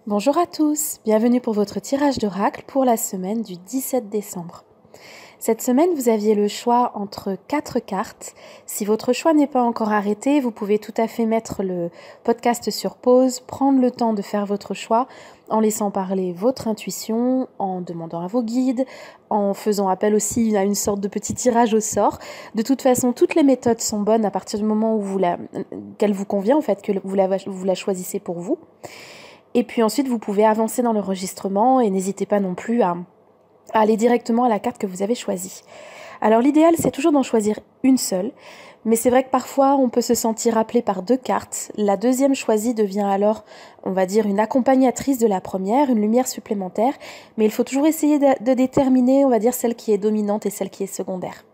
Bonjour à tous, bienvenue pour votre tirage d'oracle pour la semaine du 17 décembre. Cette semaine, vous aviez le choix entre 4 cartes. Si votre choix n'est pas encore arrêté, vous pouvez tout à fait mettre le podcast sur pause, prendre le temps de faire votre choix en laissant parler votre intuition, en demandant à vos guides, en faisant appel aussi à une sorte de petit tirage au sort. De toute façon, toutes les méthodes sont bonnes à partir du moment où qu'elle vous convient, en fait, que vous la choisissez pour vous. Et puis ensuite, vous pouvez avancer dans l'enregistrement et n'hésitez pas non plus à aller directement à la carte que vous avez choisie. Alors l'idéal, c'est toujours d'en choisir une seule, mais c'est vrai que parfois, on peut se sentir appelé par 2 cartes. La deuxième choisie devient alors, on va dire, une accompagnatrice de la première, une lumière supplémentaire, mais il faut toujours essayer de déterminer, on va dire, celle qui est dominante et celle qui est secondaire.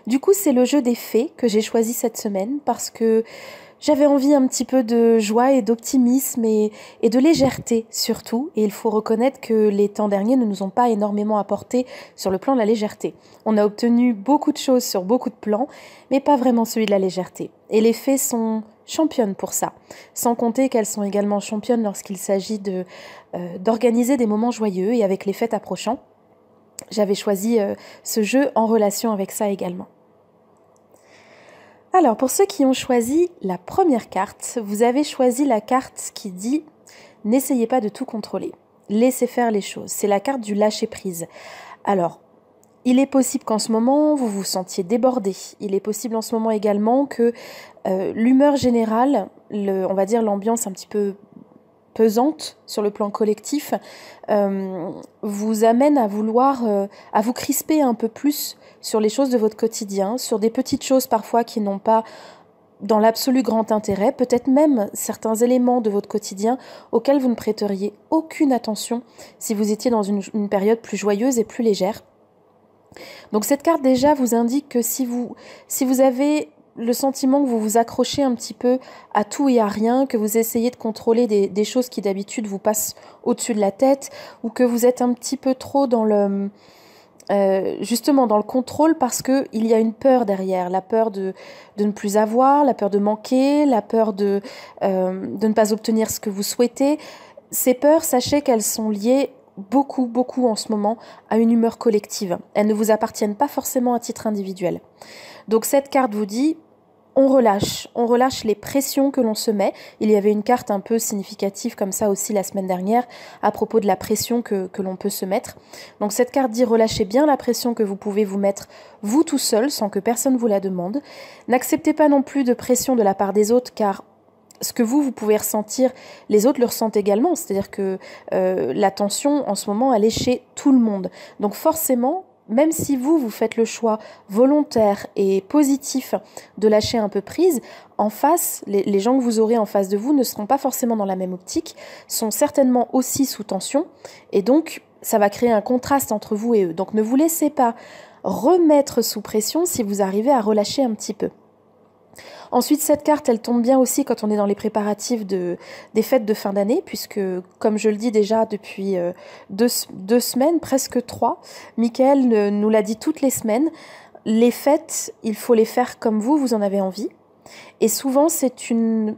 Du coup, c'est le jeu des fées que j'ai choisi cette semaine parce que j'avais envie un petit peu de joie et d'optimisme et de légèreté surtout. Et il faut reconnaître que les temps derniers ne nous ont pas énormément apporté sur le plan de la légèreté. On a obtenu beaucoup de choses sur beaucoup de plans, mais pas vraiment celui de la légèreté. Et les fées sont championnes pour ça. Sans compter qu'elles sont également championnes lorsqu'il s'agit d'organiser des moments joyeux et avec les fêtes approchant. J'avais choisi ce jeu en relation avec ça également. Alors, pour ceux qui ont choisi la première carte, vous avez choisi la carte qui dit « N'essayez pas de tout contrôler, laissez faire les choses ». C'est la carte du lâcher-prise. Alors, il est possible qu'en ce moment, vous vous sentiez débordé. Il est possible en ce moment également que l'humeur générale, on va dire l'ambiance un petit peu pesante sur le plan collectif, vous amène à vouloir, à vous crisper un peu plus sur les choses de votre quotidien, sur des petites choses parfois qui n'ont pas dans l'absolu grand intérêt, peut-être même certains éléments de votre quotidien auxquels vous ne prêteriez aucune attention si vous étiez dans une période plus joyeuse et plus légère. Donc cette carte déjà vous indique que si vous avez le sentiment que vous vous accrochez un petit peu à tout et à rien, que vous essayez de contrôler des choses qui d'habitude vous passent au-dessus de la tête, ou que vous êtes un petit peu trop dans justement dans le contrôle parce qu'il y a une peur derrière, la peur de ne plus avoir, la peur de manquer, la peur de ne pas obtenir ce que vous souhaitez. Ces peurs, sachez qu'elles sont liées beaucoup en ce moment à une humeur collective. Elles ne vous appartiennent pas forcément à titre individuel. Donc cette carte vous dit, on relâche les pressions que l'on se met. Il y avait une carte un peu significative comme ça aussi la semaine dernière à propos de la pression que l'on peut se mettre. Donc cette carte dit relâchez bien la pression que vous pouvez vous mettre vous tout seul sans que personne vous la demande. N'acceptez pas non plus de pression de la part des autres car ce que vous pouvez ressentir, les autres le ressentent également. C'est-à-dire que la tension en ce moment elle est chez tout le monde. Donc forcément, même si vous faites le choix volontaire et positif de lâcher un peu prise, en face, les gens que vous aurez en face de vous ne seront pas forcément dans la même optique, sont certainement aussi sous tension, et donc ça va créer un contraste entre vous et eux. Donc ne vous laissez pas remettre sous pression si vous arrivez à relâcher un petit peu. Ensuite, cette carte, elle tombe bien aussi quand on est dans les préparatifs des fêtes de fin d'année, puisque, comme je le dis déjà depuis 2 semaines, presque 3, Michael nous l'a dit toutes les semaines, les fêtes, il faut les faire comme vous en avez envie. Et souvent, c'est une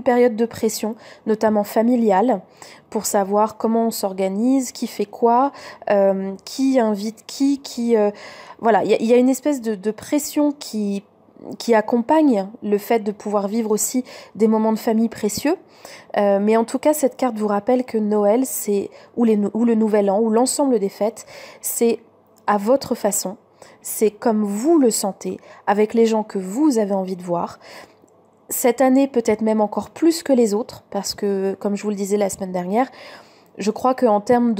période de pression, notamment familiale, pour savoir comment on s'organise, qui fait quoi, qui invite qui voilà, il y a une espèce de pression qui accompagne le fait de pouvoir vivre aussi des moments de famille précieux. Mais en tout cas, cette carte vous rappelle que Noël, ou le Nouvel An, ou l'ensemble des fêtes, c'est à votre façon, c'est comme vous le sentez, avec les gens que vous avez envie de voir. Cette année, peut-être même encore plus que les autres, parce que, comme je vous le disais la semaine dernière, je crois qu'en termes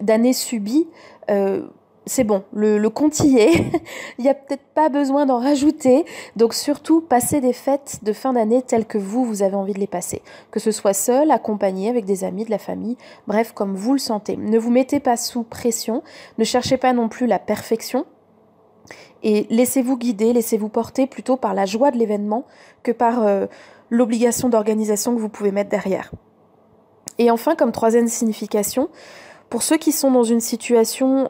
d'années subies, c'est bon, le compte y est, il n'y a peut-être pas besoin d'en rajouter, donc surtout passez des fêtes de fin d'année telles que vous avez envie de les passer, que ce soit seul, accompagné, avec des amis, de la famille, bref, comme vous le sentez. Ne vous mettez pas sous pression, ne cherchez pas non plus la perfection, et laissez-vous guider, laissez-vous porter plutôt par la joie de l'événement que par l'obligation d'organisation que vous pouvez mettre derrière. Et enfin, comme troisième signification, pour ceux qui sont dans une situation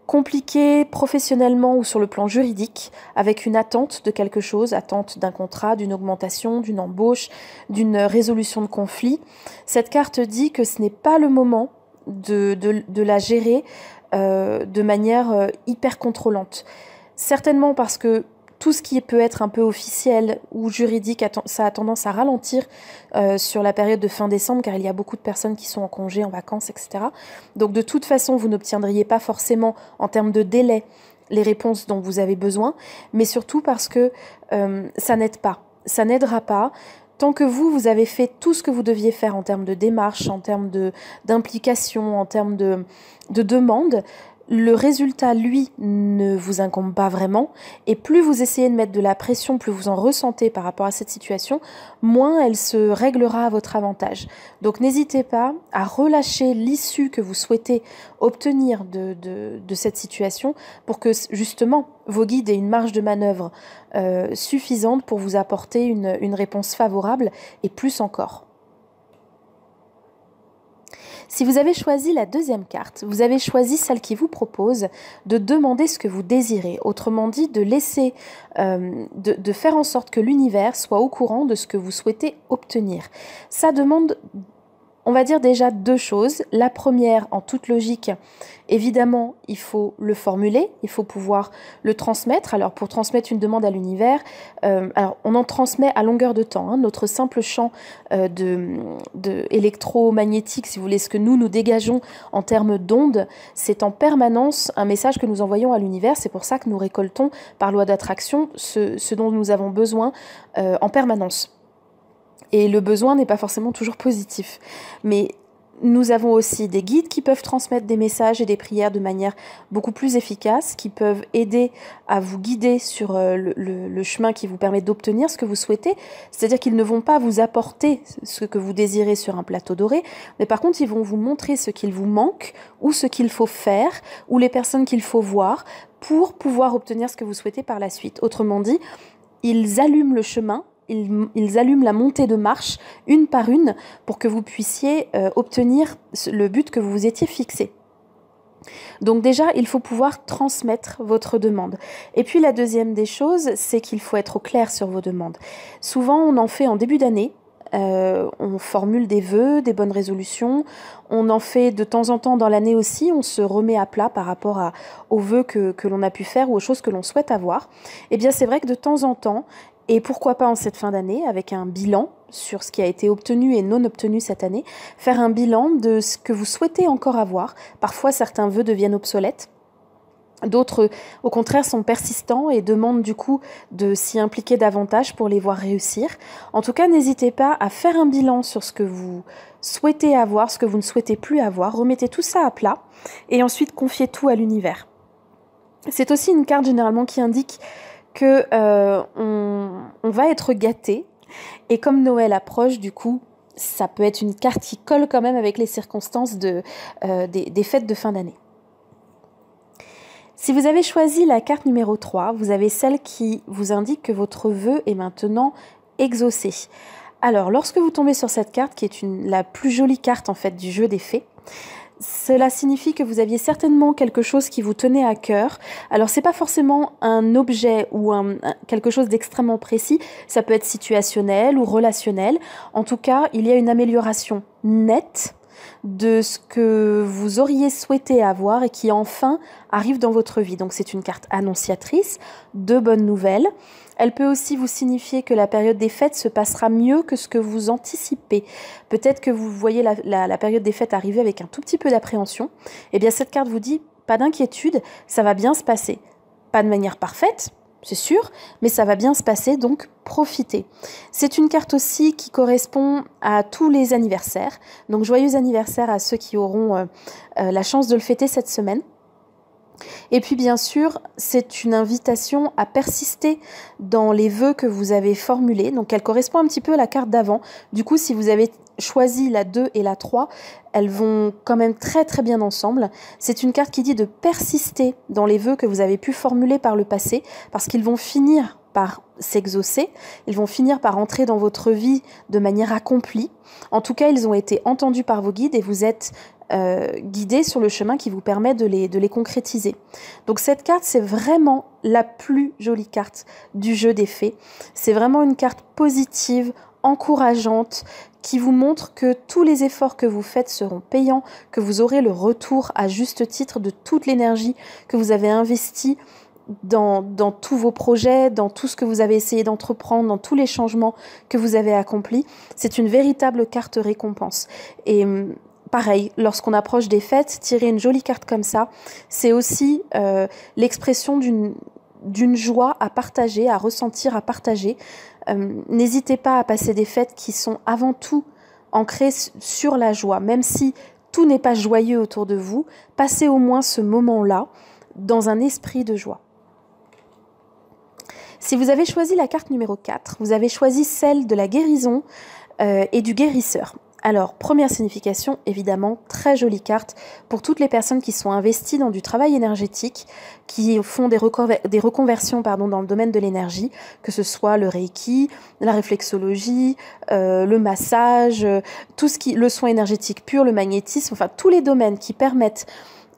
compliqué professionnellement ou sur le plan juridique, avec une attente de quelque chose, attente d'un contrat, d'une augmentation, d'une embauche, d'une résolution de conflit. Cette carte dit que ce n'est pas le moment de la gérer de manière hyper contrôlante. Certainement parce que tout ce qui peut être un peu officiel ou juridique, ça a tendance à ralentir sur la période de fin décembre, car il y a beaucoup de personnes qui sont en congé, en vacances, etc. Donc de toute façon, vous n'obtiendriez pas forcément, en termes de délai, les réponses dont vous avez besoin, mais surtout parce que ça n'aide pas. Ça n'aidera pas. Tant que vous avez fait tout ce que vous deviez faire en termes de démarche, en termes d'implication, en termes de demande, le résultat, lui, ne vous incombe pas vraiment. Et plus vous essayez de mettre de la pression, plus vous en ressentez par rapport à cette situation, moins elle se réglera à votre avantage. Donc n'hésitez pas à relâcher l'issue que vous souhaitez obtenir de cette situation pour que justement vos guides aient une marge de manœuvre suffisante pour vous apporter une réponse favorable et plus encore. Si vous avez choisi la deuxième carte, vous avez choisi celle qui vous propose de demander ce que vous désirez. Autrement dit, de laisser, de faire en sorte que l'univers soit au courant de ce que vous souhaitez obtenir. Ça demande, on va dire déjà deux choses. La première, en toute logique, évidemment, il faut le formuler, il faut pouvoir le transmettre. Alors, pour transmettre une demande à l'univers, alors on en transmet à longueur de temps. Hein. Notre simple champ électromagnétique, si vous voulez, ce que nous dégageons en termes d'ondes, c'est en permanence un message que nous envoyons à l'univers. C'est pour ça que nous récoltons, par loi d'attraction, ce dont nous avons besoin en permanence. Et le besoin n'est pas forcément toujours positif. Mais nous avons aussi des guides qui peuvent transmettre des messages et des prières de manière beaucoup plus efficace, qui peuvent aider à vous guider sur le chemin qui vous permet d'obtenir ce que vous souhaitez. C'est-à-dire qu'ils ne vont pas vous apporter ce que vous désirez sur un plateau doré, mais par contre, ils vont vous montrer ce qu'il vous manque, ou ce qu'il faut faire, ou les personnes qu'il faut voir pour pouvoir obtenir ce que vous souhaitez par la suite. Autrement dit, ils allument le chemin, ils allument la montée de marche une par une pour que vous puissiez obtenir le but que vous vous étiez fixé. Donc déjà, il faut pouvoir transmettre votre demande. Et puis la deuxième des choses, c'est qu'il faut être au clair sur vos demandes. Souvent, on en fait en début d'année. On formule des vœux, des bonnes résolutions. On en fait de temps en temps dans l'année aussi. On se remet à plat par rapport aux vœux que l'on a pu faire ou aux choses que l'on souhaite avoir. Eh bien, c'est vrai que de temps en temps, et pourquoi pas en cette fin d'année, avec un bilan sur ce qui a été obtenu et non obtenu cette année, faire un bilan de ce que vous souhaitez encore avoir. Parfois, certains vœux deviennent obsolètes. D'autres, au contraire, sont persistants et demandent du coup de s'y impliquer davantage pour les voir réussir. En tout cas, n'hésitez pas à faire un bilan sur ce que vous souhaitez avoir, ce que vous ne souhaitez plus avoir. Remettez tout ça à plat et ensuite confiez tout à l'univers. C'est aussi une carte généralement qui indique que on va être gâté. Et comme Noël approche, du coup, ça peut être une carte qui colle quand même avec les circonstances des fêtes de fin d'année. Si vous avez choisi la carte numéro 3, vous avez celle qui vous indique que votre vœu est maintenant exaucé. Alors, lorsque vous tombez sur cette carte, qui est la plus jolie carte en fait du jeu des fées, cela signifie que vous aviez certainement quelque chose qui vous tenait à cœur. Alors, c'est pas forcément un objet ou quelque chose d'extrêmement précis. Ça peut être situationnel ou relationnel. En tout cas, il y a une amélioration nette de ce que vous auriez souhaité avoir et qui enfin arrive dans votre vie. Donc, c'est une carte annonciatrice de bonnes nouvelles. Elle peut aussi vous signifier que la période des fêtes se passera mieux que ce que vous anticipez. Peut-être que vous voyez la période des fêtes arriver avec un tout petit peu d'appréhension. Eh bien, cette carte vous dit, pas d'inquiétude, ça va bien se passer. Pas de manière parfaite, c'est sûr, mais ça va bien se passer, donc profitez. C'est une carte aussi qui correspond à tous les anniversaires. Donc, joyeux anniversaire à ceux qui auront la chance de le fêter cette semaine. Et puis bien sûr, c'est une invitation à persister dans les vœux que vous avez formulés. Donc elle correspond un petit peu à la carte d'avant. Du coup, si vous avez choisi la 2 et la 3, elles vont quand même très très bien ensemble. C'est une carte qui dit de persister dans les vœux que vous avez pu formuler par le passé, parce qu'ils vont finir par s'exaucer, ils vont finir par entrer dans votre vie de manière accomplie. En tout cas, ils ont été entendus par vos guides et vous êtes guidés sur le chemin qui vous permet de les concrétiser. Donc cette carte, c'est vraiment la plus jolie carte du jeu des fées. C'est vraiment une carte positive, encourageante, qui vous montre que tous les efforts que vous faites seront payants, que vous aurez le retour à juste titre de toute l'énergie que vous avez investie dans tous vos projets, dans tout ce que vous avez essayé d'entreprendre, dans tous les changements que vous avez accomplis. C'est une véritable carte récompense. Et pareil, lorsqu'on approche des fêtes, tirer une jolie carte comme ça, c'est aussi l'expression d'une joie à partager, à ressentir, à partager. N'hésitez pas à passer des fêtes qui sont avant tout ancrées sur la joie. Même si tout n'est pas joyeux autour de vous, passez au moins ce moment-là dans un esprit de joie. Si vous avez choisi la carte numéro 4, vous avez choisi celle de la guérison et du guérisseur. Alors, première signification, évidemment, très jolie carte pour toutes les personnes qui sont investies dans du travail énergétique, qui font des reconversions dans le domaine de l'énergie, que ce soit le Reiki, la réflexologie, le massage, le soin énergétique pur, le magnétisme, enfin tous les domaines qui permettent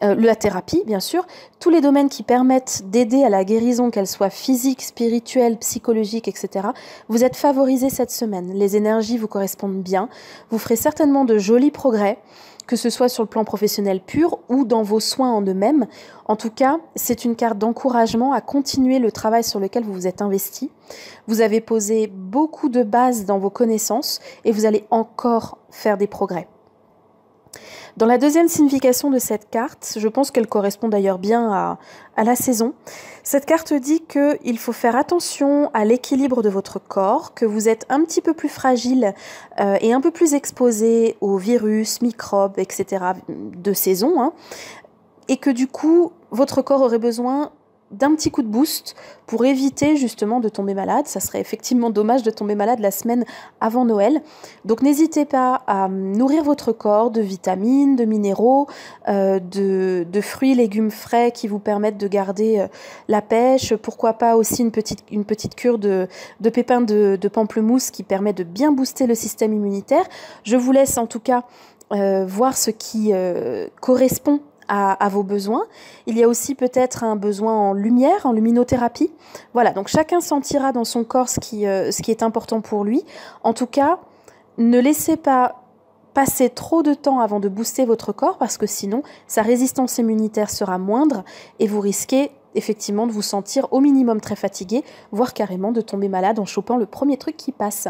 la thérapie, bien sûr, tous les domaines qui permettent d'aider à la guérison, qu'elle soit physique, spirituelle, psychologique, etc. Vous êtes favorisés cette semaine. Les énergies vous correspondent bien. Vous ferez certainement de jolis progrès, que ce soit sur le plan professionnel pur ou dans vos soins en eux-mêmes. En tout cas, c'est une carte d'encouragement à continuer le travail sur lequel vous vous êtes investi. Vous avez posé beaucoup de bases dans vos connaissances et vous allez encore faire des progrès. Dans la deuxième signification de cette carte, je pense qu'elle correspond d'ailleurs bien à la saison, cette carte dit qu'il faut faire attention à l'équilibre de votre corps, que vous êtes un petit peu plus fragile et un peu plus exposé aux virus, microbes, etc. de saison, et que du coup, votre corps aurait besoin d'un petit coup de boost pour éviter justement de tomber malade. Ça serait effectivement dommage de tomber malade la semaine avant Noël. Donc n'hésitez pas à nourrir votre corps de vitamines, de minéraux, de fruits, légumes frais qui vous permettent de garder la pêche. Pourquoi pas aussi une petite cure de pépins de pamplemousse qui permet de bien booster le système immunitaire. Je vous laisse en tout cas voir ce qui correspond à vos besoins. Il y a aussi peut-être un besoin en lumière, en luminothérapie. Voilà, donc chacun sentira dans son corps ce qui est important pour lui. En tout cas, ne laissez pas passer trop de temps avant de booster votre corps parce que sinon, sa résistance immunitaire sera moindre et vous risquez effectivement de vous sentir au minimum très fatigué, voire carrément de tomber malade en chopant le premier truc qui passe.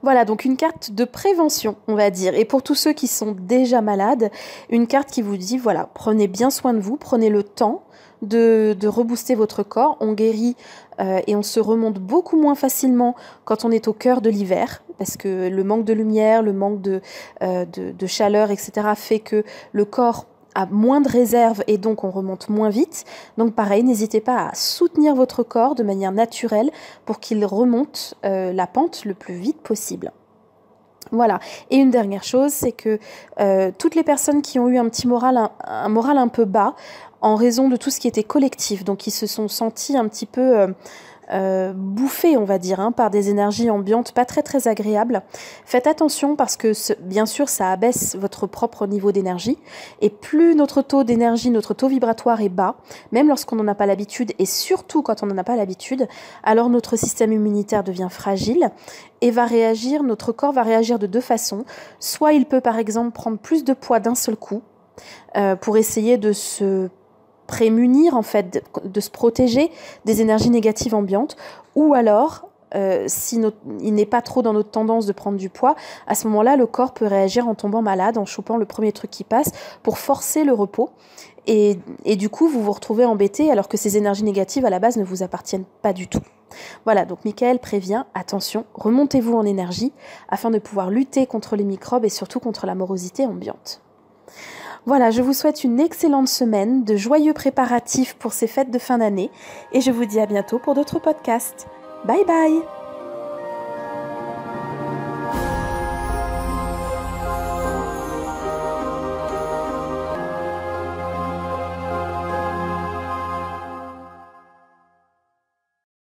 Voilà, donc une carte de prévention, on va dire. Et pour tous ceux qui sont déjà malades, une carte qui vous dit, voilà, prenez bien soin de vous, prenez le temps de rebooster votre corps. On guérit et on se remonte beaucoup moins facilement quand on est au cœur de l'hiver, parce que le manque de lumière, le manque de chaleur, etc. fait que le corps a moins de réserve et donc on remonte moins vite. Donc pareil, n'hésitez pas à soutenir votre corps de manière naturelle pour qu'il remonte la pente le plus vite possible. Voilà. Et une dernière chose, c'est que toutes les personnes qui ont eu un moral un peu bas en raison de tout ce qui était collectif, donc qui se sont sentis un petit peu bouffés, on va dire, par des énergies ambiantes pas très très agréables. Faites attention parce que bien sûr ça abaisse votre propre niveau d'énergie et plus notre taux d'énergie, notre taux vibratoire est bas, même lorsqu'on n'en a pas l'habitude et surtout quand on n'en a pas l'habitude, alors notre système immunitaire devient fragile et notre corps va réagir de deux façons. Soit il peut par exemple prendre plus de poids d'un seul coup pour essayer de se prémunir en fait, de se protéger des énergies négatives ambiantes, ou alors il n'est pas trop dans notre tendance de prendre du poids, à ce moment-là le corps peut réagir en tombant malade, en chopant le premier truc qui passe pour forcer le repos et du coup vous vous retrouvez embêté alors que ces énergies négatives à la base ne vous appartiennent pas du tout. Voilà, donc Michael prévient, attention, remontez-vous en énergie afin de pouvoir lutter contre les microbes et surtout contre la morosité ambiante. Voilà, je vous souhaite une excellente semaine, de joyeux préparatifs pour ces fêtes de fin d'année et je vous dis à bientôt pour d'autres podcasts. Bye bye!